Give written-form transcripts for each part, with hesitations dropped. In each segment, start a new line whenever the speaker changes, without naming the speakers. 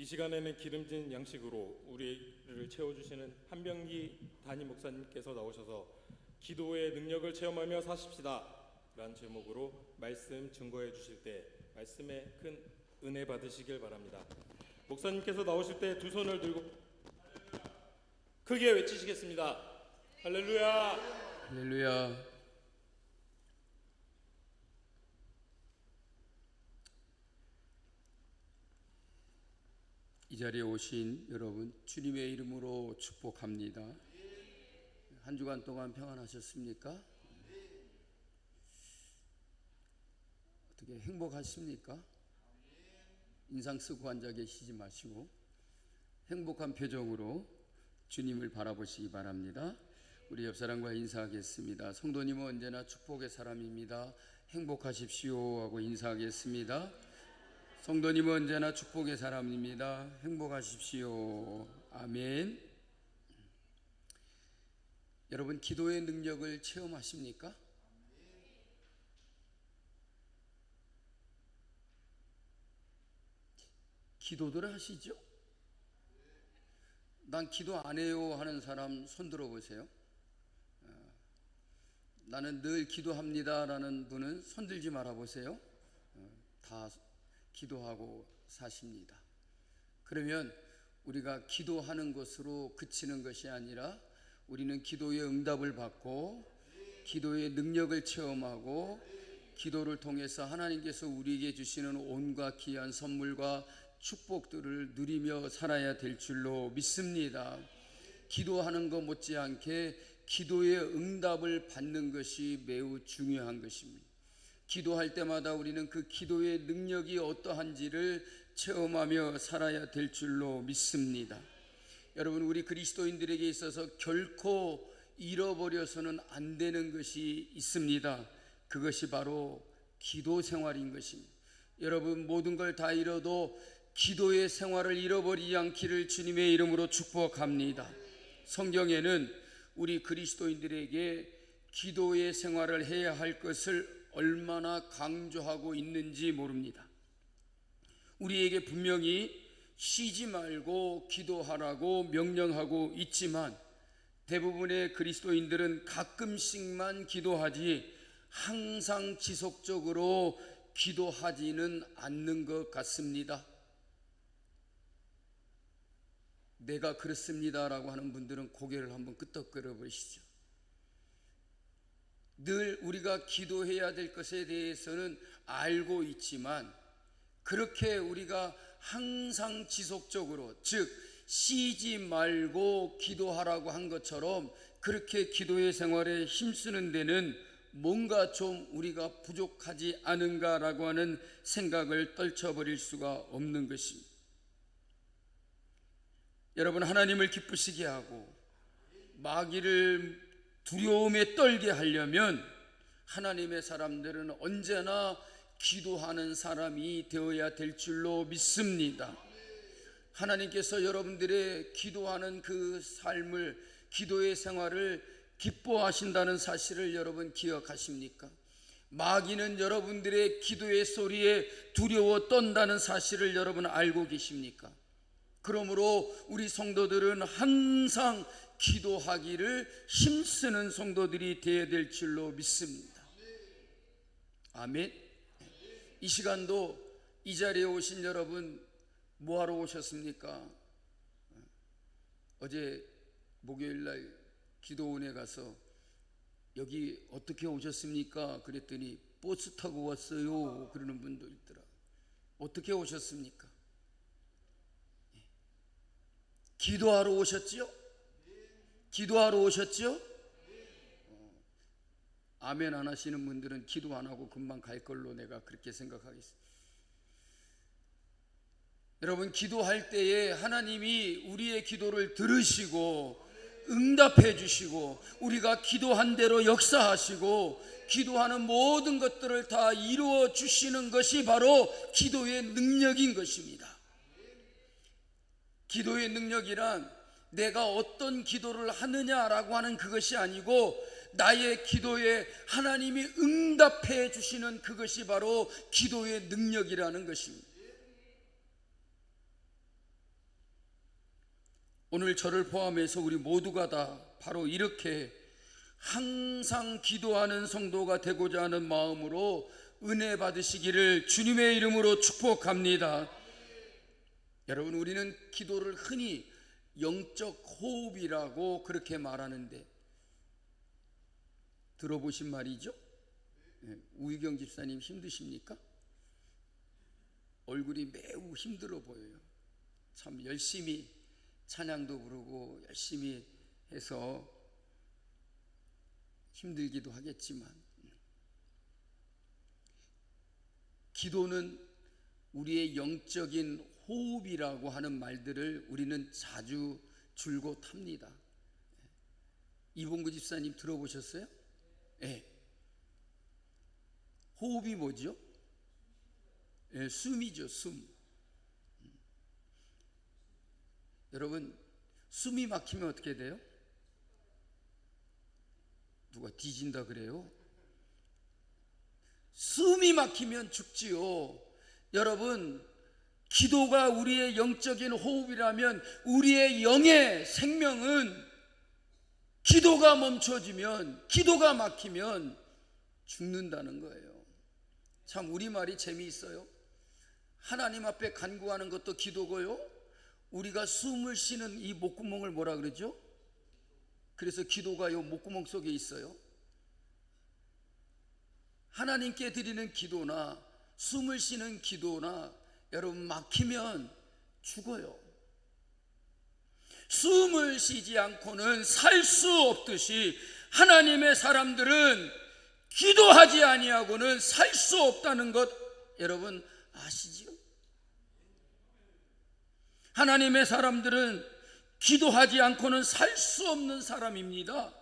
시간에는 기름진 양식으로 우리를 채워주시는 한병기 담임 목사님께서 나오셔서 기도의 능력을 체험하며 사십시다 라는 제목으로 말씀 증거해 주실 때 말씀에 큰 은혜 받으시길 바랍니다. 목사님께서 나오실 때 두 손을 들고 크게 외치시겠습니다. 할렐루야!
할렐루야. 이 자리에 오신 여러분 주님의 이름으로 축복합니다. 한 주간 동안 평안하셨습니까? 어떻게 행복하십니까? 인상 쓰고 앉아 계시지 마시고 행복한 표정으로 주님을 바라보시기 바랍니다. 우리 옆사람과 인사하겠습니다. 성도님은 언제나 축복의 사람입니다. 행복하십시오 하고 인사하겠습니다. 성도님은 언제나 축복의 사람입니다. 행복하십시오. 아멘. 여러분, 기도의 능력을 체험하십니까? 기도들 하시죠? 난 기도 안 해요 하는 사람 손 들어보세요. 나는 늘 기도합니다 라는 분은 손 들지 말아 보세요. 다 기도하고 사십니다. 그러면 우리가 기도하는 것으로 그치는 것이 아니라 우리는 기도의 응답을 받고 기도의 능력을 체험하고 기도를 통해서 하나님께서 우리에게 주시는 온갖 귀한 선물과 축복들을 누리며 살아야 될 줄로 믿습니다. 기도하는 것 못지않게 기도의 응답을 받는 것이 매우 중요한 것입니다. 기도할 때마다 우리는 그 기도의 능력이 어떠한지를 체험하며 살아야 될 줄로 믿습니다. 여러분, 우리 그리스도인들에게 있어서 결코 잃어버려서는 안 되는 것이 있습니다. 그것이 바로 기도 생활인 것입니다. 여러분, 모든 걸 다 잃어도 기도의 생활을 잃어버리지 않기를 주님의 이름으로 축복합니다. 성경에는 우리 그리스도인들에게 기도의 생활을 해야 할 것을 얼마나 강조하고 있는지 모릅니다. 우리에게 분명히 쉬지 말고 기도하라고 명령하고 있지만 대부분의 그리스도인들은 가끔씩만 기도하지 항상 지속적으로 기도하지는 않는 것 같습니다. 내가 그렇습니다라고 하는 분들은 고개를 한번 끄덕거려 보시죠. 늘 우리가 기도해야 될 것에 대해서는 알고 있지만 그렇게 우리가 항상 지속적으로, 즉 쉬지 말고 기도하라고 한 것처럼 그렇게 기도의 생활에 힘쓰는 데는 뭔가 좀 우리가 부족하지 않은가라고 하는 생각을 떨쳐버릴 수가 없는 것입니다. 여러분, 하나님을 기쁘시게 하고 마귀를 두려움에 떨게 하려면 하나님의 사람들은 언제나 기도하는 사람이 되어야 될 줄로 믿습니다. 하나님께서 여러분들의 기도하는 그 삶을, 기도의 생활을 기뻐하신다는 사실을 여러분 기억하십니까? 마귀는 여러분들의 기도의 소리에 두려워 떤다는 사실을 여러분 알고 계십니까? 그러므로 우리 성도들은 항상 기도하기를 힘쓰는 성도들이 되어야 될 줄로 믿습니다. 아멘. 이 시간도 이 자리에 오신 여러분 뭐하러 오셨습니까? 어제 목요일날 기도원에 가서 여기 어떻게 오셨습니까? 그랬더니 버스 타고 왔어요 그러는 분도 있더라. 어떻게 오셨습니까? 기도하러 오셨지요? 기도하러 오셨죠? 아멘 안 하시는 분들은 기도 안 하고 금방 갈 걸로 내가 그렇게 생각하겠습니다. 여러분, 기도할 때에 하나님이 우리의 기도를 들으시고 응답해 주시고 우리가 기도한 대로 역사하시고 기도하는 모든 것들을 다 이루어 주시는 것이 바로 기도의 능력인 것입니다. 기도의 능력이란 내가 어떤 기도를 하느냐라고 하는 그것이 아니고 나의 기도에 하나님이 응답해 주시는 그것이 바로 기도의 능력이라는 것입니다. 오늘 저를 포함해서 우리 모두가 다 바로 이렇게 항상 기도하는 성도가 되고자 하는 마음으로 은혜 받으시기를 주님의 이름으로 축복합니다. 여러분, 우리는 기도를 흔히 영적 호흡이라고 그렇게 말하는데 들어보신 말이죠? 우희경 집사님 힘드십니까? 얼굴이 매우 힘들어 보여요. 참 열심히 찬양도 부르고 열심히 해서 힘들기도 하겠지만, 기도는 우리의 영적인 호흡이라고 하는 말들을 우리는 자주 줄곧 합니다. 이봉구 집사님 들어보셨어요? 네. 호흡이 뭐죠? 네, 숨이죠, 숨. 여러분, 숨이 막히면 어떻게 돼요? 누가 뒤진다 그래요? 숨이 막히면 죽지요. 여러분, 기도가 우리의 영적인 호흡이라면 우리의 영의 생명은 기도가 멈춰지면, 기도가 막히면 죽는다는 거예요. 참 우리말이 재미있어요. 하나님 앞에 간구하는 것도 기도고요, 우리가 숨을 쉬는 이 목구멍을 뭐라 그러죠? 그래서 기도가 이 목구멍 속에 있어요. 하나님께 드리는 기도나 숨을 쉬는 기도나 여러분 막히면 죽어요. 숨을 쉬지 않고는 살 수 없듯이 하나님의 사람들은 기도하지 아니하고는 살 수 없다는 것 여러분 아시지요? 하나님의 사람들은 기도하지 않고는 살 수 없는 사람입니다.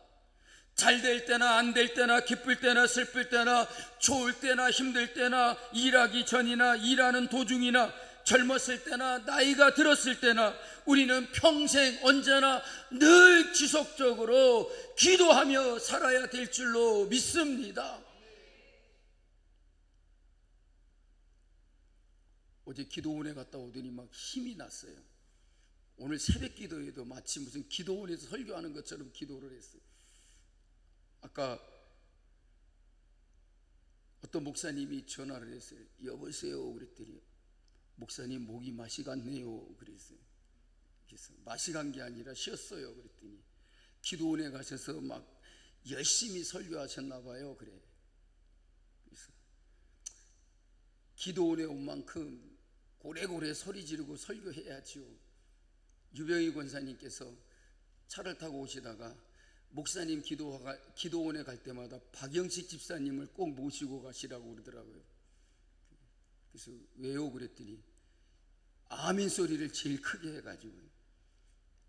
잘 될 때나 안 될 때나 기쁠 때나 슬플 때나 좋을 때나 힘들 때나 일하기 전이나 일하는 도중이나 젊었을 때나 나이가 들었을 때나 우리는 평생 언제나 늘 지속적으로 기도하며 살아야 될 줄로 믿습니다. 어제 기도원에 갔다 오더니 막 힘이 났어요. 오늘 새벽 기도에도 마치 무슨 기도원에서 설교하는 것처럼 기도를 했어요. 아까 어떤 목사님이 전화를 했어요. 여보세요 그랬더니 목사님 목이 맛이 갔네요 그랬어요. 그래서 맛이 간 게 아니라 쉬었어요 그랬더니 기도원에 가셔서 막 열심히 설교하셨나 봐요. 그래. 그래서 기도원에 온 만큼 고래고래 소리 지르고 설교해야지요. 유병희 권사님께서 차를 타고 오시다가 목사님 기도원에 갈 때마다 박영식 집사님을 꼭 모시고 가시라고 그러더라고요. 그래서 왜요? 그랬더니 아멘 소리를 제일 크게 해가지고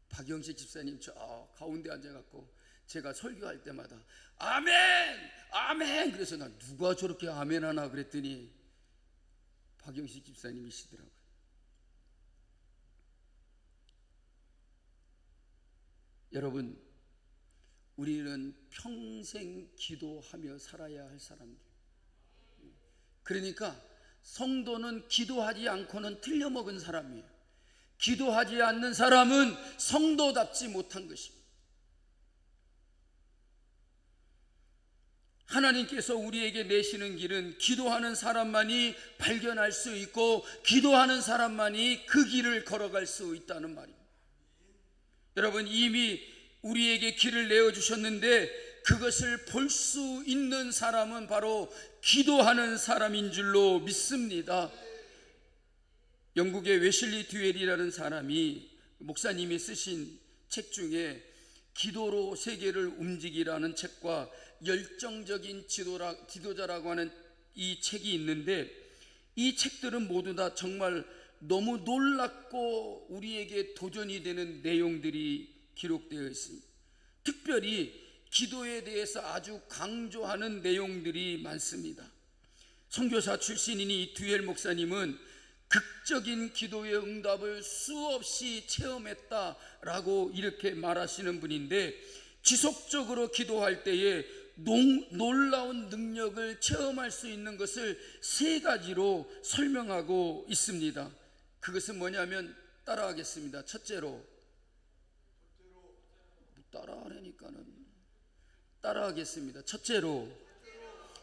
박영식 집사님 저 가운데 앉아갖고 제가 설교할 때마다 아멘! 아멘! 그래서 나 누가 저렇게 아멘 하나 그랬더니 박영식 집사님이시더라고요. 여러분, 우리는 평생 기도하며 살아야 할 사람들. 그러니까 성도는 기도하지 않고는 틀려먹은 사람이에요. 기도하지 않는 사람은 성도답지 못한 것입니다. 하나님께서 우리에게 내시는 길은 기도하는 사람만이 발견할 수 있고 기도하는 사람만이 그 길을 걸어갈 수 있다는 말입니다. 여러분, 이미 우리에게 길을 내어주셨는데 그것을 볼 수 있는 사람은 바로 기도하는 사람인 줄로 믿습니다. 영국의 웨슬리 듀웰이라는 사람이 목사님이 쓰신 책 중에 기도로 세계를 움직이라는 책과 열정적인 지도자라고 하는 이 책이 있는데 이 책들은 모두 다 정말 너무 놀랍고 우리에게 도전이 되는 내용들이 기록되어 있습니다. 특별히 기도에 대해서 아주 강조하는 내용들이 많습니다. 선교사 출신인 이 듀웰 목사님은 극적인 기도의 응답을 수없이 체험했다라고 이렇게 말하시는 분인데 지속적으로 기도할 때에 놀라운 능력을 체험할 수 있는 것을 세 가지로 설명하고 있습니다. 그것은 뭐냐면 따라하겠습니다. 첫째로 따라하려니까는 따라하겠습니다. 첫째로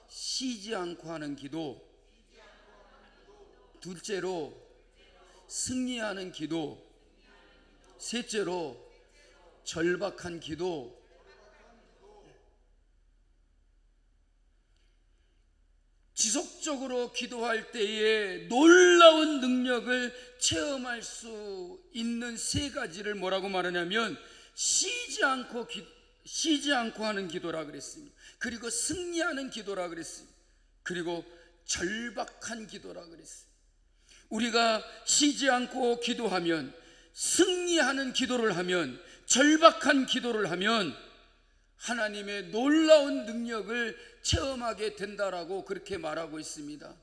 쉬지 않고 하는 기도, 둘째로 승리하는 기도, 셋째로 절박한 기도. 지속적으로 기도할 때에 놀라운 능력을 체험할 수 있는 세 가지를 뭐라고 말하냐면 쉬지 않고 하는 기도라 그랬습니다. 그리고 승리하는 기도라 그랬습니다. 그리고 절박한 기도라 그랬습니다. 우리가 쉬지 않고 기도하면, 승리하는 기도를 하면, 절박한 기도를 하면 하나님의 놀라운 능력을 체험하게 된다라고 그렇게 말하고 있습니다.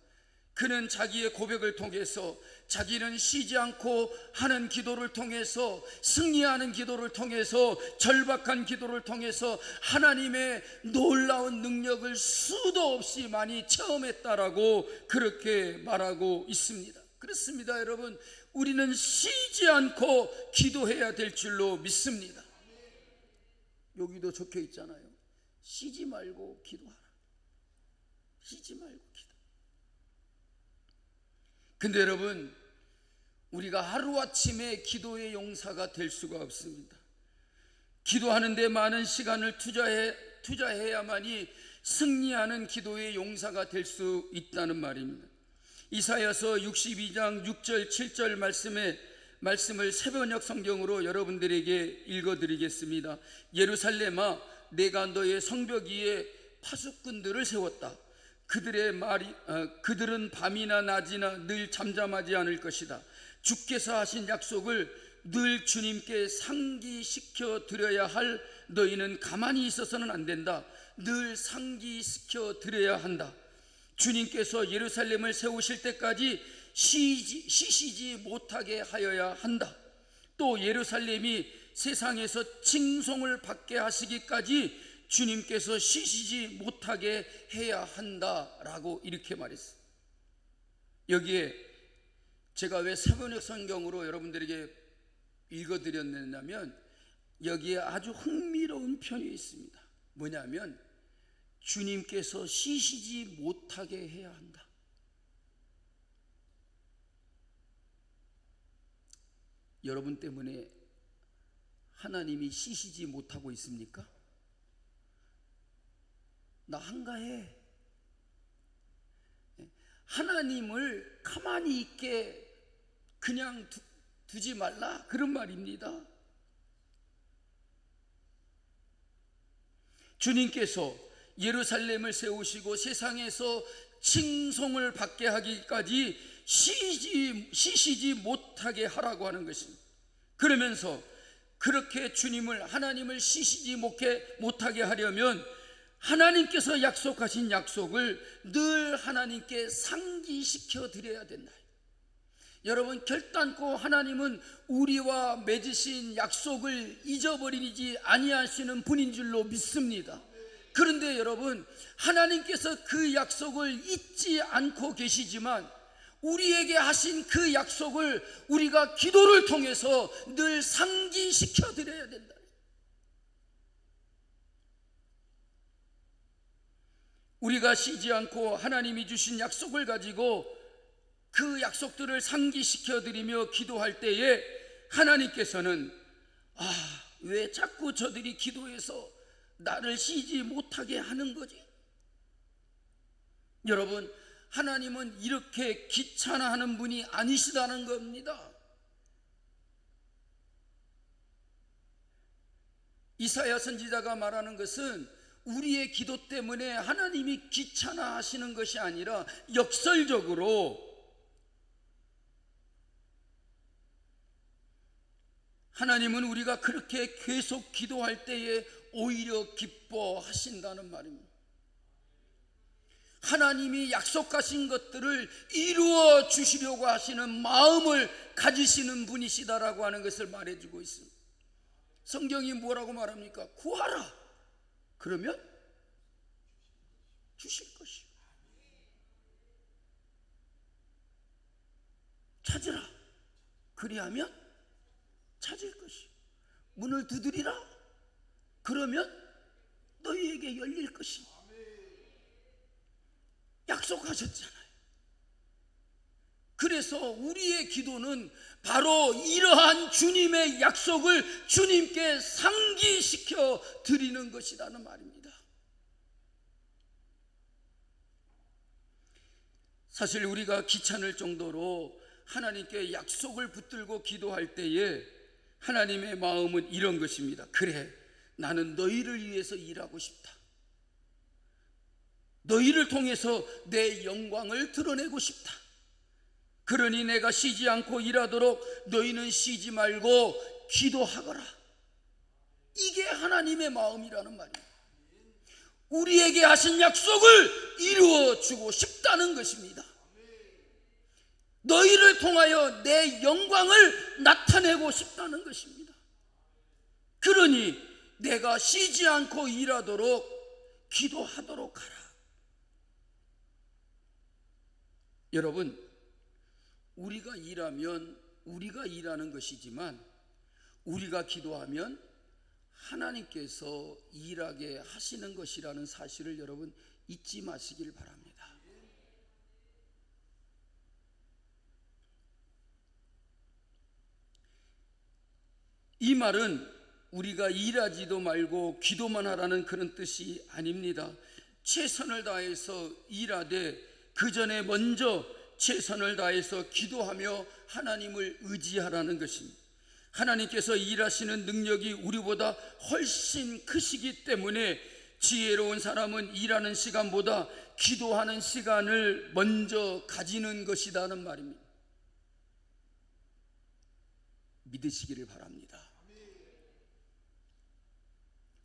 그는 자기의 고백을 통해서, 자기는 쉬지 않고 하는 기도를 통해서, 승리하는 기도를 통해서, 절박한 기도를 통해서 하나님의 놀라운 능력을 수도 없이 많이 체험했다라고 그렇게 말하고 있습니다. 그렇습니다, 여러분. 우리는 쉬지 않고 기도해야 될 줄로 믿습니다. 여기도 적혀 있잖아요. 쉬지 말고 기도하라. 쉬지 말고 기도. 근데 여러분, 우리가 하루아침에 기도의 용사가 될 수가 없습니다. 기도하는데 많은 시간을 투자해야만이 승리하는 기도의 용사가 될 수 있다는 말입니다. 이사야서 62장 6절 7절 말씀을 새번역 성경으로 여러분들에게 읽어드리겠습니다. 예루살렘아, 내가 너의 성벽 위에 파수꾼들을 세웠다. 그들은 밤이나 낮이나 늘 잠잠하지 않을 것이다. 주께서 하신 약속을 늘 주님께 상기시켜 드려야 할 너희는 가만히 있어서는 안 된다. 늘 상기시켜 드려야 한다. 주님께서 예루살렘을 세우실 때까지 쉬시지 못하게 하여야 한다. 또 예루살렘이 세상에서 칭송을 받게 하시기까지 주님께서 쉬시지 못하게 해야 한다라고 이렇게 말했어요. 여기에 제가 왜 새번역 성경으로 여러분들에게 읽어드렸냐면 여기에 아주 흥미로운 편이 있습니다. 뭐냐면 주님께서 쉬시지 못하게 해야 한다. 여러분 때문에 하나님이 쉬시지 못하고 있습니까? 나 한가해. 하나님을 가만히 있게 그냥 두지 말라, 그런 말입니다. 주님께서 예루살렘을 세우시고 세상에서 칭송을 받게 하기까지 쉬시지 못하게 하라고 하는 것입니다. 그러면서 그렇게 하나님을 쉬시지 못하게 하려면 하나님께서 약속하신 약속을 늘 하나님께 상기시켜 드려야 된다. 여러분, 결단코 하나님은 우리와 맺으신 약속을 잊어버리지 아니하시는 분인 줄로 믿습니다. 그런데 여러분, 하나님께서 그 약속을 잊지 않고 계시지만 우리에게 하신 그 약속을 우리가 기도를 통해서 늘 상기시켜 드려야 된다. 우리가 쉬지 않고 하나님이 주신 약속을 가지고 그 약속들을 상기시켜 드리며 기도할 때에 하나님께서는 왜 자꾸 저들이 기도해서 나를 쉬지 못하게 하는 거지? 여러분, 하나님은 이렇게 귀찮아하는 분이 아니시다는 겁니다. 이사야 선지자가 말하는 것은 우리의 기도 때문에 하나님이 귀찮아하시는 것이 아니라 역설적으로 하나님은 우리가 그렇게 계속 기도할 때에 오히려 기뻐하신다는 말입니다. 하나님이 약속하신 것들을 이루어 주시려고 하시는 마음을 가지시는 분이시다라고 하는 것을 말해주고 있습니다. 성경이 뭐라고 말합니까? 구하라. 그러면 주실 것이요. 찾으라. 그리하면 찾을 것이요. 문을 두드리라. 그러면 너희에게 열릴 것이 약속하셨잖아요. 그래서 우리의 기도는 바로 이러한 주님의 약속을 주님께 상기시켜 드리는 것이라는 말입니다. 사실 우리가 귀찮을 정도로 하나님께 약속을 붙들고 기도할 때에 하나님의 마음은 이런 것입니다. 그래, 나는 너희를 위해서 일하고 싶다. 너희를 통해서 내 영광을 드러내고 싶다. 그러니 내가 쉬지 않고 일하도록 너희는 쉬지 말고 기도하거라. 이게 하나님의 마음이라는 말이에요. 우리에게 하신 약속을 이루어 주고 싶다는 것입니다. 너희를 통하여 내 영광을 나타내고 싶다는 것입니다. 그러니 내가 쉬지 않고 일하도록 기도하도록 하라. 여러분, 우리가 일하면 우리가 일하는 것이지만 우리가 기도하면 하나님께서 일하게 하시는 것이라는 사실을 여러분 잊지 마시길 바랍니다. 이 말은 우리가 일하지도 말고 기도만 하라는 그런 뜻이 아닙니다. 최선을 다해서 일하되 그 전에 먼저 최선을 다해서 기도하며 하나님을 의지하라는 것입니다. 하나님께서 일하시는 능력이 우리보다 훨씬 크시기 때문에 지혜로운 사람은 일하는 시간보다 기도하는 시간을 먼저 가지는 것이라는 말입니다. 믿으시기를 바랍니다.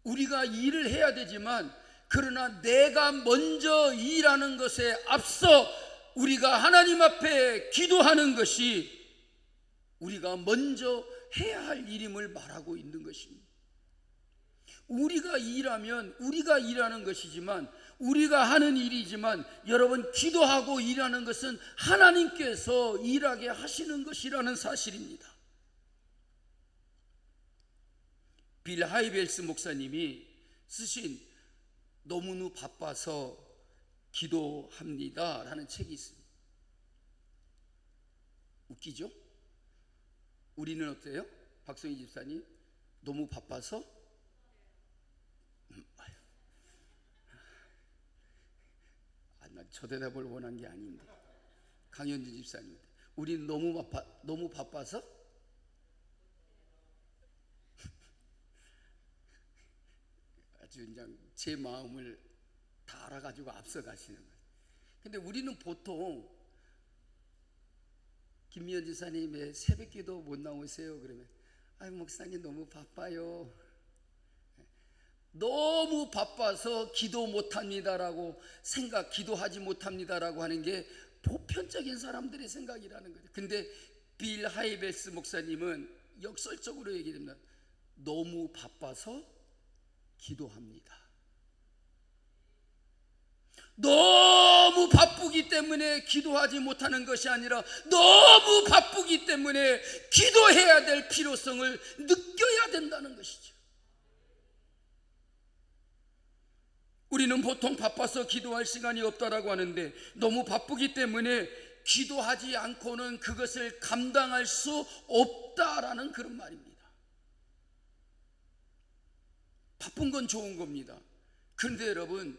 우리가 일을 해야 되지만 그러나 내가 먼저 일하는 것에 앞서 우리가 하나님 앞에 기도하는 것이 우리가 먼저 해야 할 일임을 말하고 있는 것입니다. 우리가 일하면 우리가 일하는 것이지만 우리가 하는 일이지만 여러분, 기도하고 일하는 것은 하나님께서 일하게 하시는 것이라는 사실입니다. 빌 하이벨스 목사님이 쓰신 너무너무 바빠서 기도합니다 라는 책이 있습니다. 웃기죠? 우리는 어때요? 박성희 집사님, 너무 바빠서? 난 저 대답을 원한 게 아닌데. 강현주 집사님, 우리는 너무 바빠서? 아주 그냥 제 마음을 다 알아가지고 앞서가시는 거예요. 근데 우리는 보통 김미연 지사님의 새벽기도 못 나오세요 그러면 목사님 너무 바빠요. 너무 바빠서 기도 못합니다라고 기도하지 못합니다라고 하는 게 보편적인 사람들의 생각이라는 거죠. 근데 빌 하이벨스 목사님은 역설적으로 얘기합니다. 너무 바빠서 기도합니다. 너무 바쁘기 때문에 기도하지 못하는 것이 아니라 너무 바쁘기 때문에 기도해야 될 필요성을 느껴야 된다는 것이죠. 우리는 보통 바빠서 기도할 시간이 없다라고 하는데 너무 바쁘기 때문에 기도하지 않고는 그것을 감당할 수 없다라는 그런 말입니다. 바쁜 건 좋은 겁니다. 그런데 여러분,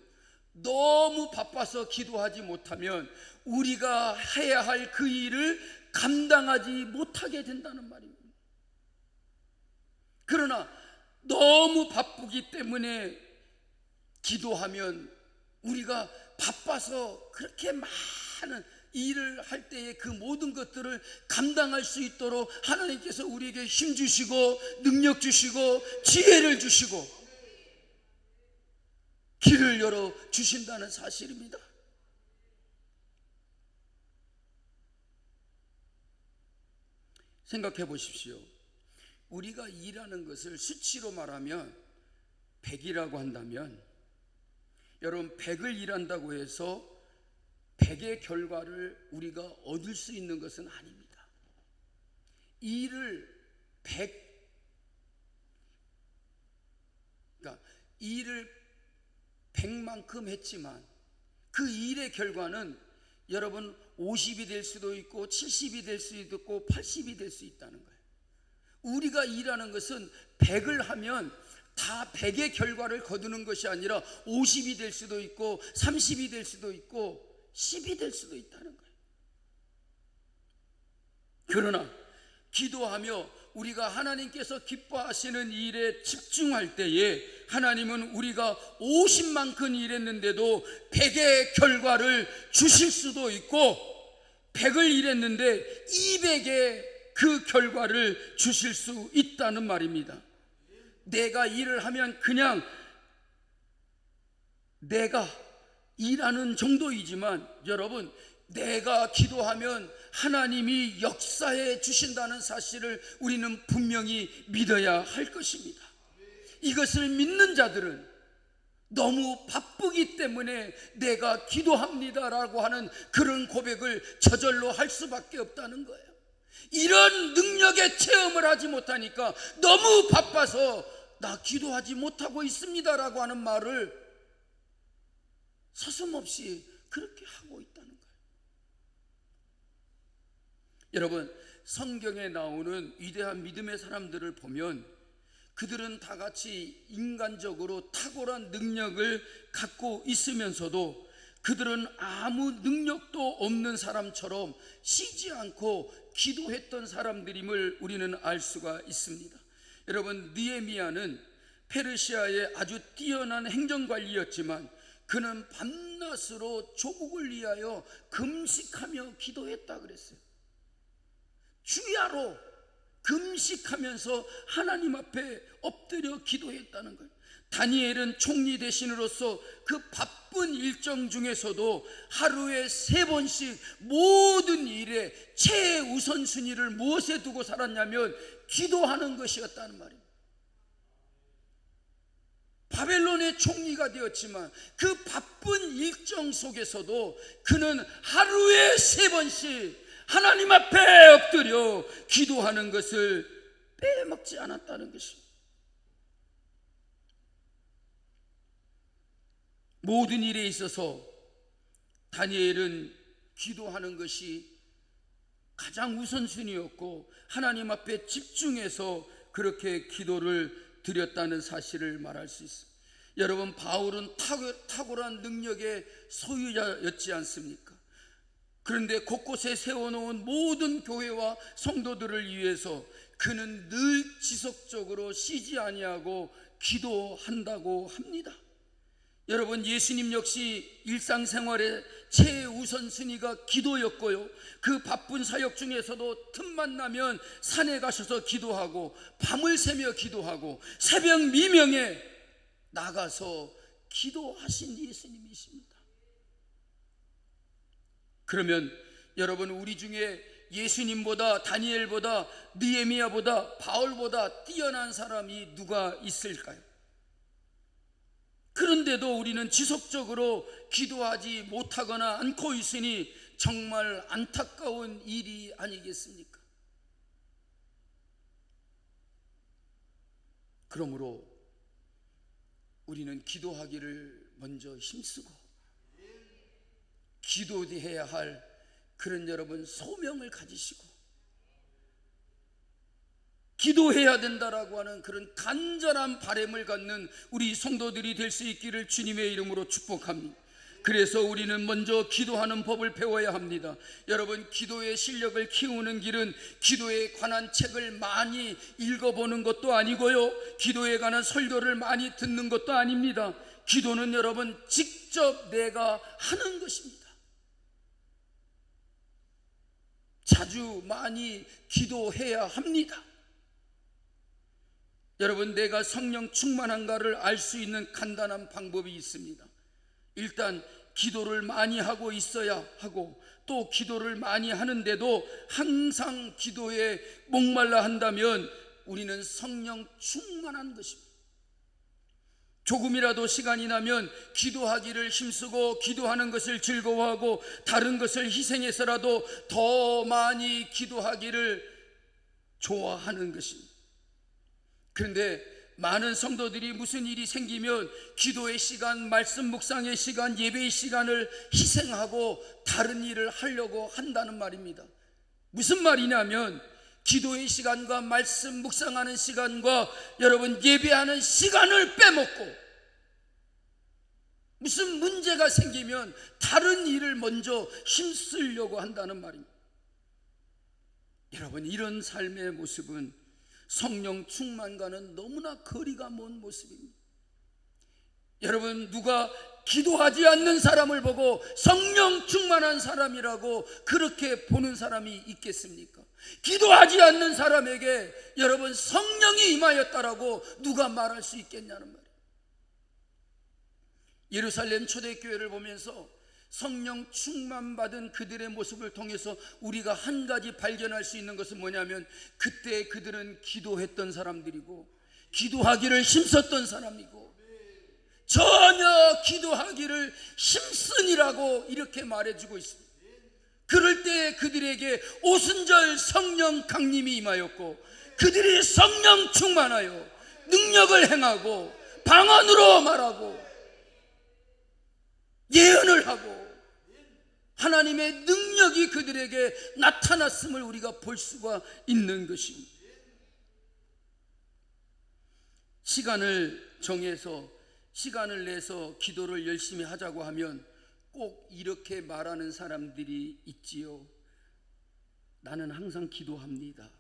너무 바빠서 기도하지 못하면 우리가 해야 할 그 일을 감당하지 못하게 된다는 말입니다. 그러나 너무 바쁘기 때문에 기도하면 우리가 바빠서 그렇게 많은 일을 할 때에 그 모든 것들을 감당할 수 있도록 하나님께서 우리에게 힘 주시고 능력 주시고 지혜를 주시고 길을 열어 주신다는 사실입니다. 생각해 보십시오. 우리가 일하는 것을 수치로 말하면 100이라고 한다면 여러분, 100을 일한다고 해서 100의 결과를 우리가 얻을 수 있는 것은 아닙니다. 일을 100, 그러니까 일을 100만큼 했지만 그 일의 결과는 여러분 50이 될 수도 있고 70이 될 수도 있고 80이 될 수 있다는 거예요. 우리가 일하는 것은 100을 하면 다 100의 결과를 거두는 것이 아니라 50이 될 수도 있고 30이 될 수도 있고 10이 될 수도 있다는 거예요. 그러나 기도하며 우리가 하나님께서 기뻐하시는 일에 집중할 때에 하나님은 우리가 50만큼 일했는데도 100의 결과를 주실 수도 있고 100을 일했는데 200의 그 결과를 주실 수 있다는 말입니다. 내가 일을 하면 그냥 내가 일하는 정도이지만 여러분, 내가 기도하면 하나님이 역사해 주신다는 사실을 우리는 분명히 믿어야 할 것입니다. 이것을 믿는 자들은 너무 바쁘기 때문에 내가 기도합니다라고 하는 그런 고백을 저절로 할 수밖에 없다는 거예요. 이런 능력의 체험을 하지 못하니까 너무 바빠서 나 기도하지 못하고 있습니다라고 하는 말을 서슴없이 그렇게 하고 있다는 거예요. 여러분, 성경에 나오는 위대한 믿음의 사람들을 보면 그들은 다 같이 인간적으로 탁월한 능력을 갖고 있으면서도 그들은 아무 능력도 없는 사람처럼 쉬지 않고 기도했던 사람들임을 우리는 알 수가 있습니다. 여러분, 느헤미야는 페르시아의 아주 뛰어난 행정관리였지만 그는 밤낮으로 조국을 위하여 금식하며 기도했다 그랬어요. 주야로 금식하면서 하나님 앞에 엎드려 기도했다는 거예요. 다니엘은 총리 대신으로서 그 바쁜 일정 중에서도 하루에 3번씩 모든 일에 최우선순위를 무엇에 두고 살았냐면 기도하는 것이었다는 말입니다. 바벨론의 총리가 되었지만 그 바쁜 일정 속에서도 그는 하루에 3번씩 하나님 앞에 엎드려 기도하는 것을 빼먹지 않았다는 것입니다. 모든 일에 있어서 다니엘은 기도하는 것이 가장 우선순위였고 하나님 앞에 집중해서 그렇게 기도를 드렸다는 사실을 말할 수 있습니다. 여러분, 바울은 탁월한 능력의 소유자였지 않습니까? 그런데 곳곳에 세워놓은 모든 교회와 성도들을 위해서 그는 늘 지속적으로 쉬지 아니하고 기도한다고 합니다. 여러분, 예수님 역시 일상생활의 최우선순위가 기도였고요, 그 바쁜 사역 중에서도 틈만 나면 산에 가셔서 기도하고 밤을 새며 기도하고 새벽 미명에 나가서 기도하신 예수님이십니다. 그러면 여러분, 우리 중에 예수님보다 다니엘보다 느헤미야보다 바울보다 뛰어난 사람이 누가 있을까요? 그런데도 우리는 지속적으로 기도하지 못하거나 않고 있으니 정말 안타까운 일이 아니겠습니까? 그러므로 우리는 기도하기를 먼저 힘쓰고 기도해야 할 그런 여러분 소명을 가지시고 기도해야 된다라고 하는 그런 간절한 바람을 갖는 우리 성도들이 될 수 있기를 주님의 이름으로 축복합니다. 그래서 우리는 먼저 기도하는 법을 배워야 합니다. 여러분, 기도의 실력을 키우는 길은 기도에 관한 책을 많이 읽어보는 것도 아니고요, 기도에 관한 설교를 많이 듣는 것도 아닙니다. 기도는 여러분 직접 내가 하는 것입니다. 자주 많이 기도해야 합니다. 여러분, 내가 성령 충만한가를 알 수 있는 간단한 방법이 있습니다. 일단 기도를 많이 하고 있어야 하고, 또 기도를 많이 하는데도 항상 기도에 목말라 한다면 우리는 성령 충만한 것입니다. 조금이라도 시간이 나면 기도하기를 힘쓰고 기도하는 것을 즐거워하고 다른 것을 희생해서라도 더 많이 기도하기를 좋아하는 것입니다. 그런데 많은 성도들이 무슨 일이 생기면 기도의 시간, 말씀 묵상의 시간, 예배의 시간을 희생하고 다른 일을 하려고 한다는 말입니다. 무슨 말이냐면 기도의 시간과 말씀 묵상하는 시간과 여러분 예배하는 시간을 빼먹고 무슨 문제가 생기면 다른 일을 먼저 힘쓰려고 한다는 말입니다. 여러분, 이런 삶의 모습은 성령 충만과는 너무나 거리가 먼 모습입니다. 여러분, 누가 기도하지 않는 사람을 보고 성령 충만한 사람이라고 그렇게 보는 사람이 있겠습니까? 기도하지 않는 사람에게 여러분 성령이 임하였다라고 누가 말할 수 있겠냐는 말이에요. 예루살렘 초대교회를 보면서 성령 충만 받은 그들의 모습을 통해서 우리가 한 가지 발견할 수 있는 것은 뭐냐면, 그때 그들은 기도했던 사람들이고 기도하기를 힘썼던 사람이고, 전혀 기도하기를 힘쓰니라고 이렇게 말해주고 있습니다. 그럴 때 그들에게 오순절 성령 강림이 임하였고, 그들이 성령 충만하여 능력을 행하고 방언으로 말하고 예언을 하고 하나님의 능력이 그들에게 나타났음을 우리가 볼 수가 있는 것입니다. 시간을 정해서 시간을 내서 기도를 열심히 하자고 하면 꼭 이렇게 말하는 사람들이 있지요. 나는 항상 기도합니다.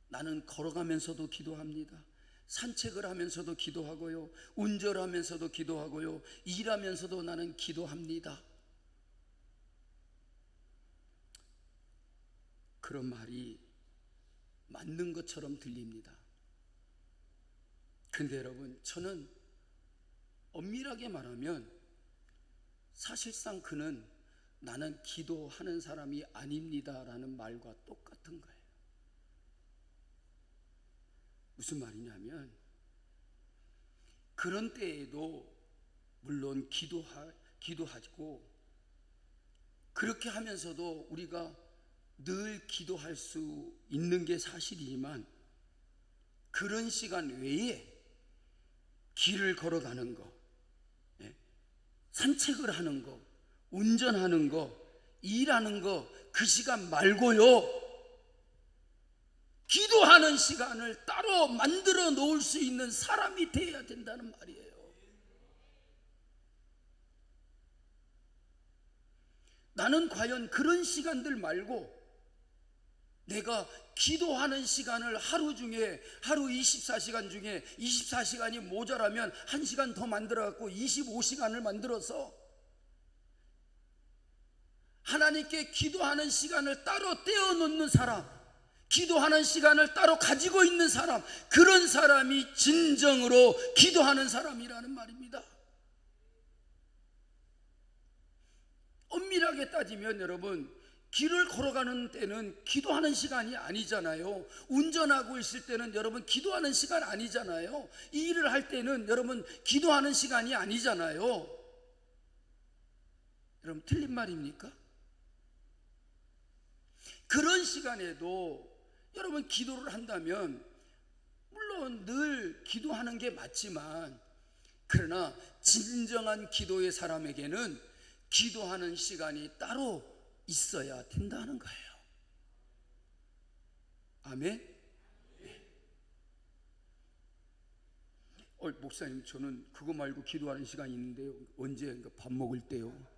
나는 걸어가면서도 기도합니다. 산책을 하면서도 기도하고요, 운전하면서도 기도하고요, 일하면서도 나는 기도합니다. 그런 말이 맞는 것처럼 들립니다. 근데 여러분, 저는 엄밀하게 말하면 사실상 그는 나는 기도하는 사람이 아닙니다 라는 말과 똑같은 거예요. 무슨 말이냐면, 그런 때에도 물론 기도하고 그렇게 하면서도 우리가 늘 기도할 수 있는 게 사실이지만, 그런 시간 외에 길을 걸어가는 거, 산책을 하는 거, 운전하는 거, 일하는 거, 그 시간 말고요, 기도하는 시간을 따로 만들어 놓을 수 있는 사람이 되어야 된다는 말이에요. 나는 과연 그런 시간들 말고 내가 기도하는 시간을 하루 24시간 중에 24시간이 모자라면 1시간 더 만들어 갖고 25시간을 만들어서 하나님께 기도하는 시간을 따로 떼어 놓는 사람, 기도하는 시간을 따로 가지고 있는 사람, 그런 사람이 진정으로 기도하는 사람이라는 말입니다. 엄밀하게 따지면 여러분, 길을 걸어가는 때는 기도하는 시간이 아니잖아요. 운전하고 있을 때는 여러분 기도하는 시간 아니잖아요. 이 일을 할 때는 여러분 기도하는 시간이 아니잖아요. 여러분, 틀린 말입니까? 그런 시간에도 여러분 기도를 한다면 물론 늘 기도하는 게 맞지만, 그러나 진정한 기도의 사람에게는 기도하는 시간이 따로 있어야 된다는 거예요. 아멘? 목사님, 저는 그거 말고 기도하는 시간이 있는데요. 언제? 밥 먹을 때요.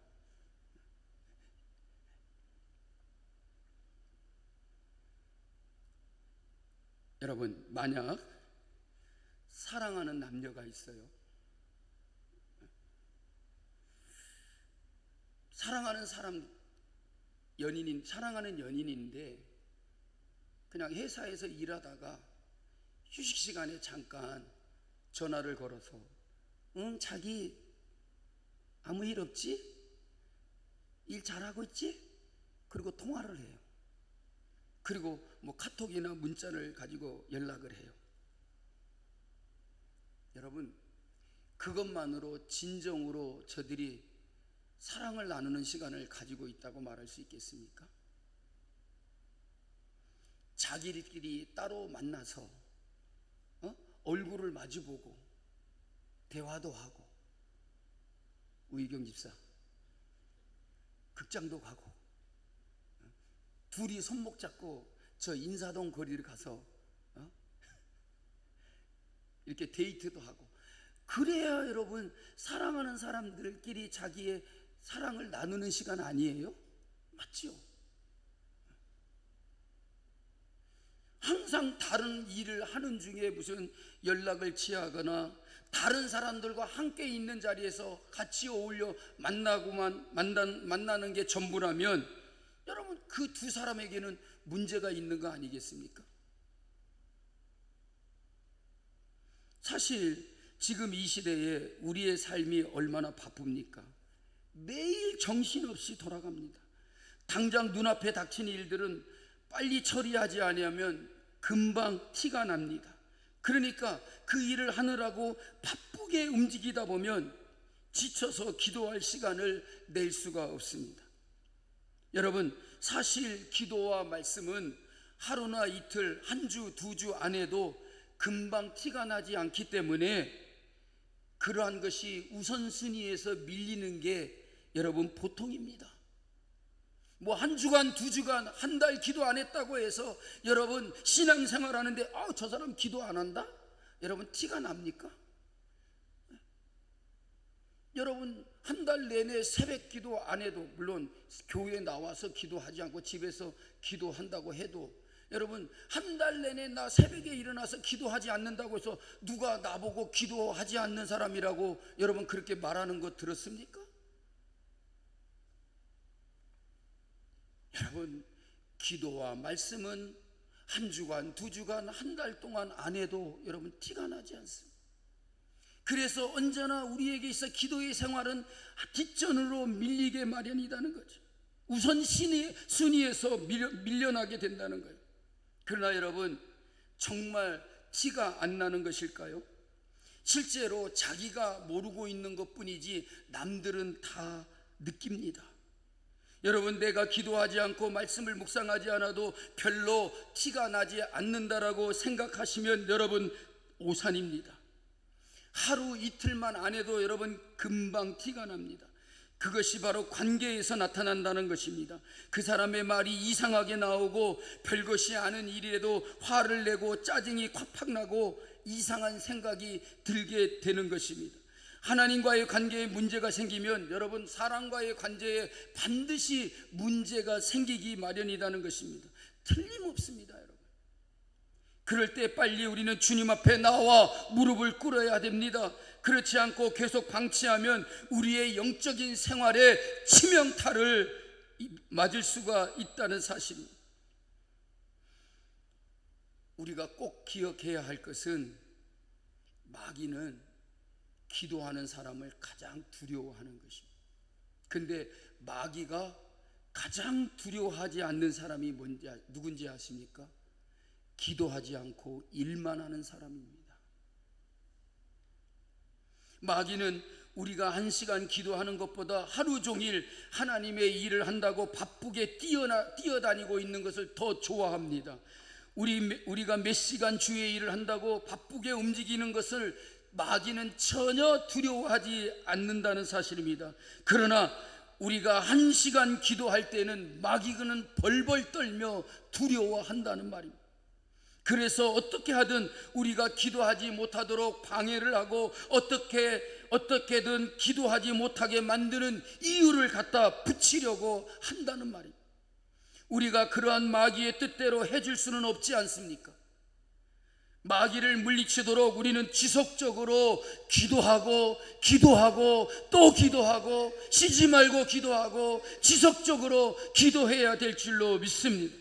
여러분, 만약 사랑하는 남녀가 있어요. 사랑하는 연인인데 그냥 회사에서 일하다가 휴식 시간에 잠깐 전화를 걸어서 응, 자기 아무 일 없지? 일 잘하고 있지? 그리고 통화를 해요. 그리고 뭐 카톡이나 문자를 가지고 연락을 해요. 여러분, 그것만으로 진정으로 저들이 사랑을 나누는 시간을 가지고 있다고 말할 수 있겠습니까? 자기들끼리 따로 만나서 얼굴을 마주보고 대화도 하고, 우희경 집사 극장도 가고, 둘이 손목 잡고 저 인사동 거리를 가서 이렇게 데이트도 하고, 그래야 여러분 사랑하는 사람들끼리 자기의 사랑을 나누는 시간 아니에요? 맞죠? 항상 다른 일을 하는 중에 무슨 연락을 취하거나 다른 사람들과 함께 있는 자리에서 같이 어울려 만나는 게 전부라면 여러분 그 두 사람에게는 문제가 있는 거 아니겠습니까? 사실 지금 이 시대에 우리의 삶이 얼마나 바쁩니까? 매일 정신없이 돌아갑니다. 당장 눈앞에 닥친 일들은 빨리 처리하지 아니하면 금방 티가 납니다. 그러니까 그 일을 하느라고 바쁘게 움직이다 보면 지쳐서 기도할 시간을 낼 수가 없습니다. 여러분, 사실 기도와 말씀은 하루나 이틀, 한 주, 두 주 안에도 금방 티가 나지 않기 때문에 그러한 것이 우선순위에서 밀리는 게 여러분 보통입니다. 뭐 한 주간, 두 주간, 한 달 기도 안 했다고 해서 여러분 신앙생활 하는데 저 사람 기도 안 한다? 여러분 티가 납니까? 여러분 한 달 내내 새벽 기도 안 해도, 물론 교회에 나와서 기도하지 않고 집에서 기도한다고 해도, 여러분 한 달 내내 나 새벽에 일어나서 기도하지 않는다고 해서 누가 나보고 기도하지 않는 사람이라고 여러분 그렇게 말하는 거 들었습니까? 여러분 기도와 말씀은 한 주간, 두 주간, 한 달 동안 안 해도 여러분 티가 나지 않습니다. 그래서 언제나 우리에게 있어 기도의 생활은 뒷전으로 밀리게 마련이라는 거죠. 우선 순위에서 밀려나게 된다는 거예요. 그러나 여러분 정말 티가 안 나는 것일까요? 실제로 자기가 모르고 있는 것뿐이지 남들은 다 느낍니다. 여러분 내가 기도하지 않고 말씀을 묵상하지 않아도 별로 티가 나지 않는다라고 생각하시면 여러분 오산입니다. 하루 이틀만 안 해도 여러분 금방 티가 납니다. 그것이 바로 관계에서 나타난다는 것입니다. 그 사람의 말이 이상하게 나오고 별것이 아닌 일이라도 화를 내고 짜증이 콱팍 나고 이상한 생각이 들게 되는 것입니다. 하나님과의 관계에 문제가 생기면 여러분 사람과의 관계에 반드시 문제가 생기기 마련이라는 것입니다. 틀림없습니다. 여러분 그럴 때 빨리 우리는 주님 앞에 나와 무릎을 꿇어야 됩니다. 그렇지 않고 계속 방치하면 우리의 영적인 생활에 치명타를 맞을 수가 있다는 사실입니다. 우리가 꼭 기억해야 할 것은 마귀는 기도하는 사람을 가장 두려워하는 것입니다. 근데 마귀가 가장 두려워하지 않는 사람이 누군지 아십니까? 기도하지 않고 일만 하는 사람입니다. 마귀는 우리가 1시간 기도하는 것보다 하루 종일 하나님의 일을 한다고 바쁘게 뛰어다니고 있는 것을 더 좋아합니다. 우리가 몇 시간 주의 일을 한다고 바쁘게 움직이는 것을 마귀는 전혀 두려워하지 않는다는 사실입니다. 그러나 우리가 1시간 기도할 때는 마귀는 벌벌 떨며 두려워한다는 말입니다. 그래서 어떻게 하든 우리가 기도하지 못하도록 방해를 하고 어떻게든 기도하지 못하게 만드는 이유를 갖다 붙이려고 한다는 말입니다. 우리가 그러한 마귀의 뜻대로 해줄 수는 없지 않습니까? 마귀를 물리치도록 우리는 지속적으로 기도하고 또 기도하고 쉬지 말고 기도하고 지속적으로 기도해야 될 줄로 믿습니다.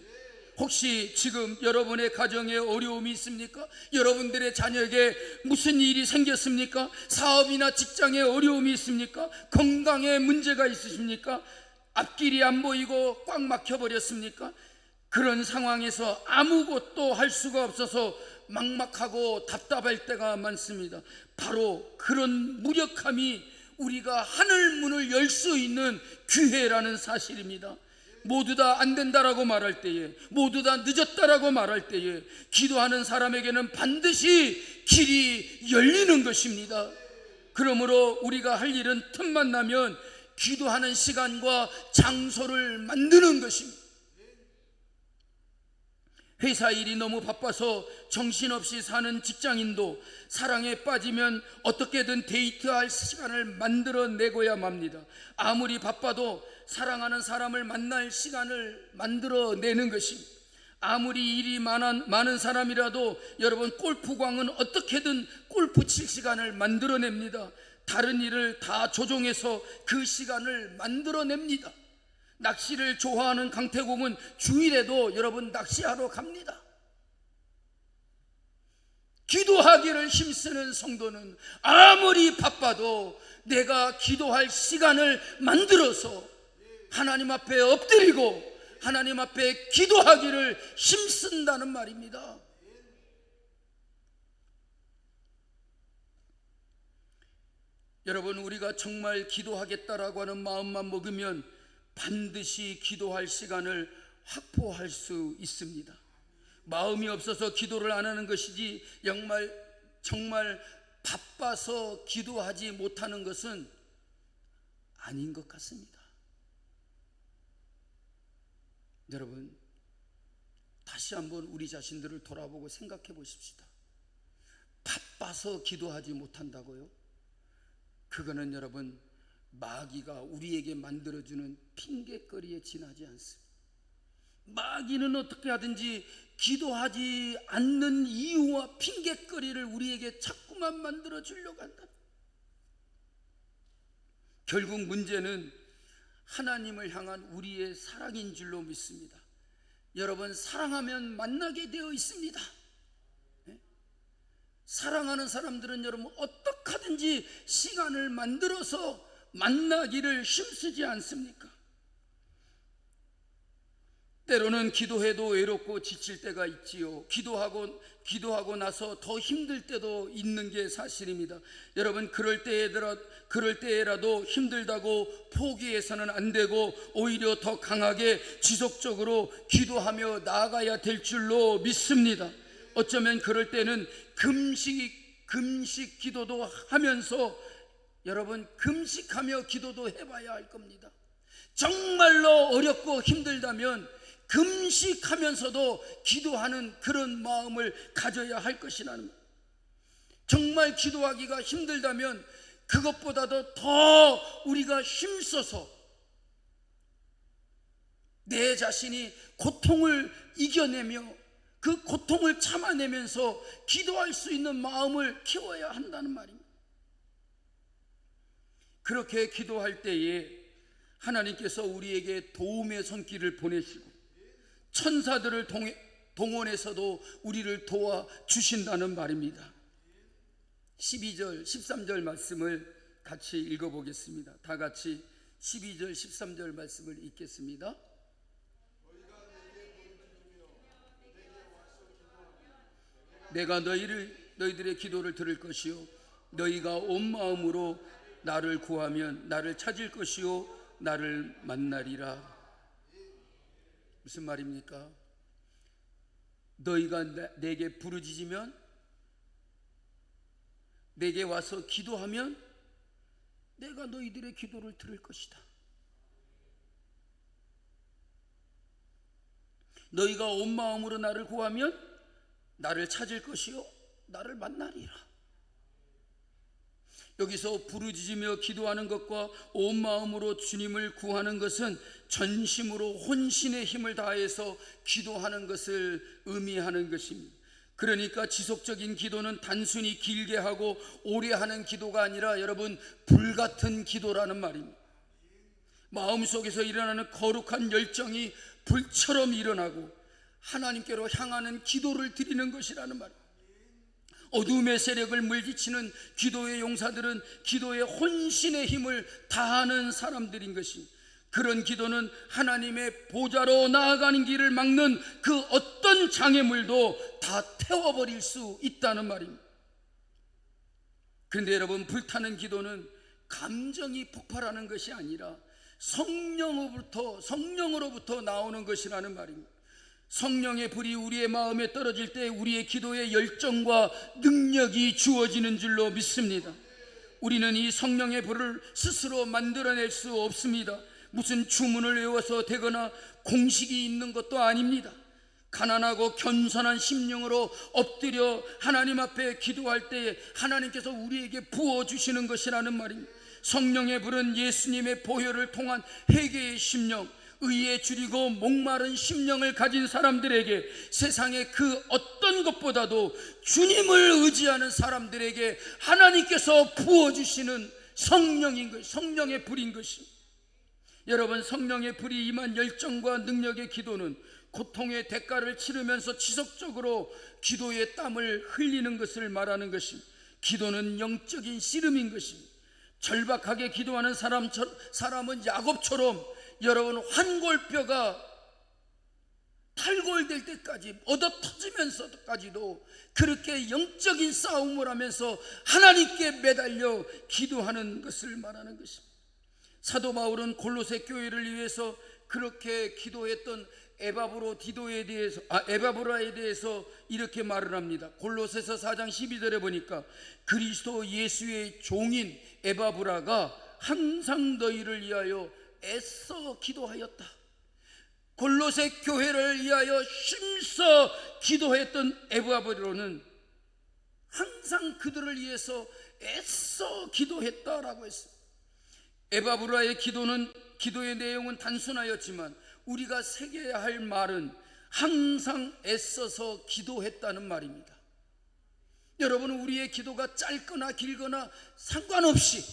혹시 지금 여러분의 가정에 어려움이 있습니까? 여러분들의 자녀에게 무슨 일이 생겼습니까? 사업이나 직장에 어려움이 있습니까? 건강에 문제가 있으십니까? 앞길이 안 보이고 꽉 막혀버렸습니까? 그런 상황에서 아무것도 할 수가 없어서 막막하고 답답할 때가 많습니다. 바로 그런 무력함이 우리가 하늘 문을 열 수 있는 기회라는 사실입니다. 모두 다 안 된다라고 말할 때에, 모두 다 늦었다라고 말할 때에 기도하는 사람에게는 반드시 길이 열리는 것입니다. 그러므로 우리가 할 일은 틈만 나면 기도하는 시간과 장소를 만드는 것입니다. 회사 일이 너무 바빠서 정신없이 사는 직장인도 사랑에 빠지면 어떻게든 데이트할 시간을 만들어내고야 맙니다. 아무리 바빠도 사랑하는 사람을 만날 시간을 만들어내는 것입니다. 아무리 일이 많은 사람이라도 여러분, 골프광은 어떻게든 골프 칠 시간을 만들어냅니다. 다른 일을 다 조종해서 그 시간을 만들어냅니다. 낚시를 좋아하는 강태공은 주일에도 여러분 낚시하러 갑니다. 기도하기를 힘쓰는 성도는 아무리 바빠도 내가 기도할 시간을 만들어서 하나님 앞에 엎드리고 하나님 앞에 기도하기를 힘쓴다는 말입니다. 여러분, 우리가 정말 기도하겠다라고 하는 마음만 먹으면 반드시 기도할 시간을 확보할 수 있습니다. 마음이 없어서 기도를 안 하는 것이지 정말 바빠서 기도하지 못하는 것은 아닌 것 같습니다. 여러분, 다시 한번 우리 자신들을 돌아보고 생각해 보십시다. 바빠서 기도하지 못한다고요? 그거는 여러분, 마귀가 우리에게 만들어주는 핑계거리에 지나지 않습니다. 마귀는 어떻게 하든지 기도하지 않는 이유와 핑계거리를 우리에게 자꾸만 만들어 주려고 한다. 결국 문제는 하나님을 향한 우리의 사랑인 줄로 믿습니다. 여러분, 사랑하면 만나게 되어 있습니다. 사랑하는 사람들은 여러분 어떻게 하든지 시간을 만들어서 만나기를 힘쓰지 않습니까? 때로는 기도해도 외롭고 지칠 때가 있지요. 기도하고 나서 더 힘들 때도 있는 게 사실입니다. 여러분, 그럴 때에라도 힘들다고 포기해서는 안 되고 오히려 더 강하게 지속적으로 기도하며 나아가야 될 줄로 믿습니다. 어쩌면 그럴 때는 금식 기도도 하면서 여러분, 금식하며 기도도 해봐야 할 겁니다. 정말로 어렵고 힘들다면 금식하면서도 기도하는 그런 마음을 가져야 할 것이라는 것. 정말 기도하기가 힘들다면 그것보다도 더 우리가 힘써서 내 자신이 고통을 이겨내며 그 고통을 참아내면서 기도할 수 있는 마음을 키워야 한다는 말입니다. 그렇게 기도할 때에 하나님께서 우리에게 도움의 손길을 보내시고 천사들을 동원해서도 우리를 도와주신다는 말입니다. 12절 13절 말씀을 같이 읽어보겠습니다. 다 같이 12절 13절 말씀을 읽겠습니다. 내가 너희들의 기도를 들을 것이요 너희가 온 마음으로 나를 구하면 나를 찾을 것이요 나를 만나리라. 무슨 말입니까? 너희가 내게 부르짖으면, 내게 와서 기도하면 내가 너희들의 기도를 들을 것이다. 너희가 온 마음으로 나를 구하면 나를 찾을 것이요 나를 만나리라. 여기서 부르짖으며 기도하는 것과 온 마음으로 주님을 구하는 것은 전심으로 혼신의 힘을 다해서 기도하는 것을 의미하는 것입니다. 그러니까 지속적인 기도는 단순히 길게 하고 오래 하는 기도가 아니라 여러분, 불같은 기도라는 말입니다. 마음속에서 일어나는 거룩한 열정이 불처럼 일어나고 하나님께로 향하는 기도를 드리는 것이라는 말입니다. 어둠의 세력을 물리치는 기도의 용사들은 기도에 혼신의 힘을 다하는 사람들인 것입니다. 그런 기도는 하나님의 보좌로 나아가는 길을 막는 그 어떤 장애물도 다 태워버릴 수 있다는 말입니다. 그런데 여러분, 불타는 기도는 감정이 폭발하는 것이 아니라 성령으로부터 나오는 것이라는 말입니다. 성령의 불이 우리의 마음에 떨어질 때 우리의 기도의 열정과 능력이 주어지는 줄로 믿습니다. 우리는 이 성령의 불을 스스로 만들어낼 수 없습니다. 무슨 주문을 외워서 되거나 공식이 있는 것도 아닙니다. 가난하고 겸손한 심령으로 엎드려 하나님 앞에 기도할 때에 하나님께서 우리에게 부어주시는 것이라는 말입니다. 성령의 불은 예수님의 보혈을 통한 회개의 심령, 의에 줄이고 목마른 심령을 가진 사람들에게 세상의 그 어떤 것보다도 주님을 의지하는 사람들에게 하나님께서 부어주시는 성령인 것, 성령의 불인 것입니다. 여러분, 성령의 불이 임한 열정과 능력의 기도는 고통의 대가를 치르면서 지속적으로 기도의 땀을 흘리는 것을 말하는 것입니다. 기도는 영적인 씨름인 것입니다. 절박하게 기도하는 사람은 야곱처럼 여러분 환골뼈가 탈골될 때까지 얻어 터지면서까지도 그렇게 영적인 싸움을 하면서 하나님께 매달려 기도하는 것을 말하는 것입니다. 사도 바울은 골로새 교회를 위해서 그렇게 기도했던 에바브라에 대해서 이렇게 말을 합니다. 골로새서 4장 12절에 보니까 그리스도 예수의 종인 에바브라가 항상 너희를 위하여 애써 기도하였다. 골로새 교회를 위하여 힘써 기도했던 에바브라는 항상 그들을 위해서 애써 기도했다라고 했어요. 에바브라의 기도의 내용은 단순하였지만 우리가 새겨야 할 말은 항상 애써서 기도했다는 말입니다. 여러분, 우리의 기도가 짧거나 길거나 상관없이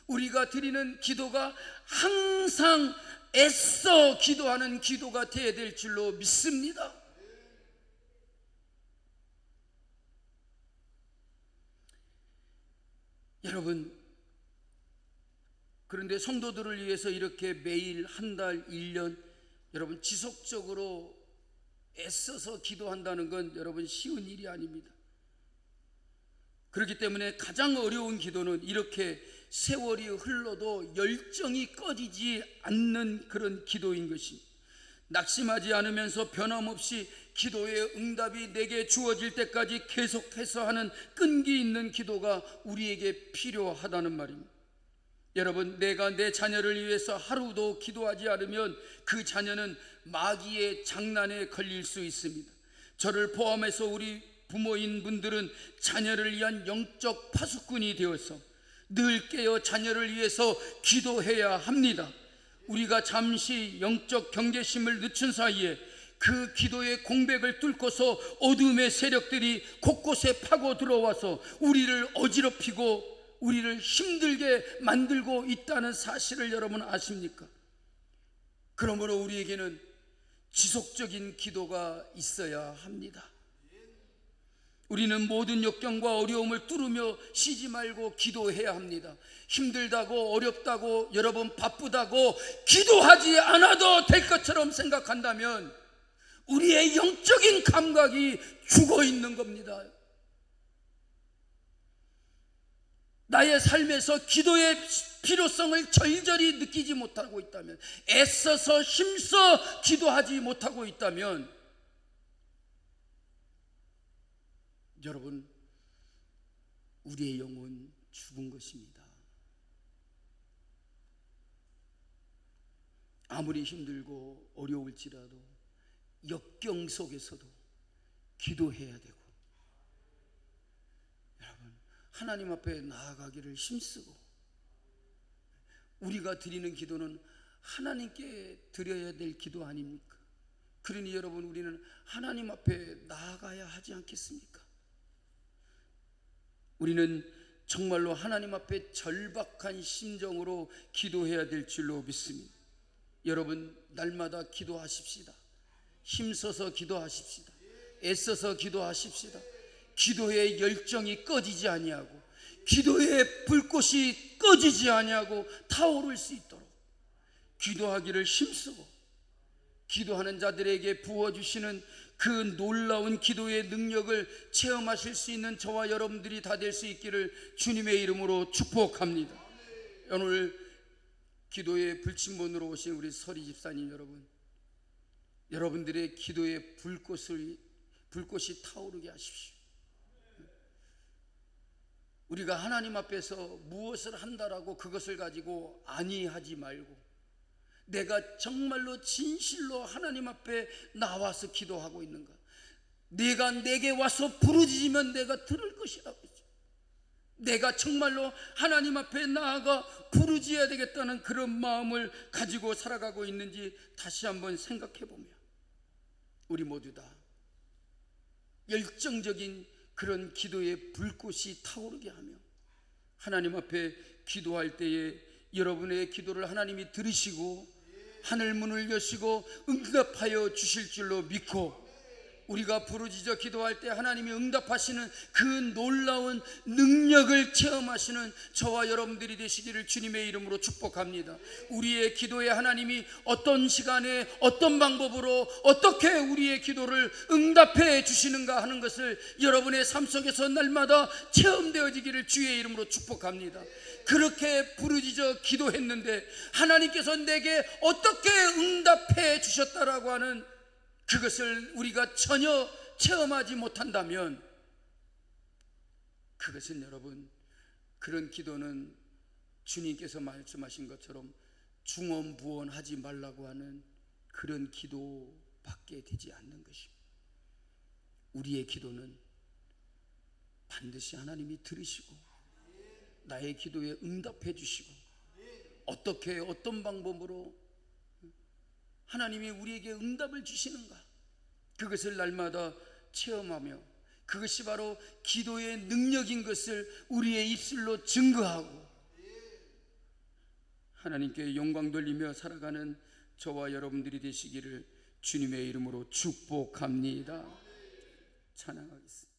우리가 드리는 기도가 항상 애써 기도하는 기도가 되어야 될 줄로 믿습니다. 여러분, 그런데 성도들을 위해서 이렇게 매일 한 달, 1년 여러분 지속적으로 애써서 기도한다는 건 여러분 쉬운 일이 아닙니다. 그렇기 때문에 가장 어려운 기도는 이렇게 세월이 흘러도 열정이 꺼지지 않는 그런 기도인 것입니다. 낙심하지 않으면서 변함없이 기도의 응답이 내게 주어질 때까지 계속해서 하는 끈기 있는 기도가 우리에게 필요하다는 말입니다. 여러분, 내가 내 자녀를 위해서 하루도 기도하지 않으면 그 자녀는 마귀의 장난에 걸릴 수 있습니다. 저를 포함해서 우리 부모인 분들은 자녀를 위한 영적 파수꾼이 되어서 늘 깨어 자녀를 위해서 기도해야 합니다. 우리가 잠시 영적 경계심을 늦춘 사이에 그 기도의 공백을 뚫고서 어둠의 세력들이 곳곳에 파고 들어와서 우리를 어지럽히고 우리를 힘들게 만들고 있다는 사실을 여러분 아십니까? 그러므로 우리에게는 지속적인 기도가 있어야 합니다. 우리는 모든 역경과 어려움을 뚫으며 쉬지 말고 기도해야 합니다. 힘들다고 어렵다고 여러분 바쁘다고 기도하지 않아도 될 것처럼 생각한다면 우리의 영적인 감각이 죽어 있는 겁니다. 나의 삶에서 기도의 필요성을 절절히 느끼지 못하고 있다면, 애써서 힘써 기도하지 못하고 있다면 여러분, 우리의 영은 죽은 것입니다. 아무리 힘들고 어려울지라도 역경 속에서도 기도해야 되고, 여러분, 하나님 앞에 나아가기를 힘쓰고, 우리가 드리는 기도는 하나님께 드려야 될 기도 아닙니까? 그러니 여러분, 우리는 하나님 앞에 나아가야 하지 않겠습니까? 우리는 정말로 하나님 앞에 절박한 심정으로 기도해야 될 줄로 믿습니다. 여러분, 날마다 기도하십시다. 힘써서 기도하십시다. 애써서 기도하십시다. 기도의 열정이 꺼지지 아니하고 기도의 불꽃이 꺼지지 아니하고 타오를 수 있도록 기도하기를 힘쓰고, 기도하는 자들에게 부어주시는 그 놀라운 기도의 능력을 체험하실 수 있는 저와 여러분들이 다 될 수 있기를 주님의 이름으로 축복합니다. 오늘 기도의 불침번으로 오신 우리 서리 집사님 여러분, 여러분들의 기도의 불꽃이 타오르게 하십시오. 우리가 하나님 앞에서 무엇을 한다라고 그것을 가지고 안이하지 말고, 내가 정말로 진실로 하나님 앞에 나와서 기도하고 있는가, 내가 내게 와서 부르짖으면 내가 들을 것이라고 했죠. 내가 정말로 하나님 앞에 나아가 부르짖어야 되겠다는 그런 마음을 가지고 살아가고 있는지 다시 한번 생각해 보며, 우리 모두 다 열정적인 그런 기도의 불꽃이 타오르게 하며, 하나님 앞에 기도할 때에 여러분의 기도를 하나님이 들으시고 하늘 문을 여시고 응답하여 주실 줄로 믿고, 우리가 부르짖어 기도할 때 하나님이 응답하시는 그 놀라운 능력을 체험하시는 저와 여러분들이 되시기를 주님의 이름으로 축복합니다. 우리의 기도에 하나님이 어떤 시간에 어떤 방법으로 어떻게 우리의 기도를 응답해 주시는가 하는 것을 여러분의 삶 속에서 날마다 체험되어지기를 주의 이름으로 축복합니다. 그렇게 부르짖어 기도했는데 하나님께서 내게 어떻게 응답해 주셨다라고 하는 그것을 우리가 전혀 체험하지 못한다면, 그것은 여러분, 그런 기도는 주님께서 말씀하신 것처럼 중언부언하지 말라고 하는 그런 기도밖에 되지 않는 것입니다. 우리의 기도는 반드시 하나님이 들으시고 나의 기도에 응답해 주시고, 어떻게 어떤 방법으로 하나님이 우리에게 응답을 주시는가, 그것을 날마다 체험하며, 그것이 바로 기도의 능력인 것을 우리의 입술로 증거하고 하나님께 영광 돌리며 살아가는 저와 여러분들이 되시기를 주님의 이름으로 축복합니다. 찬양하겠습니다.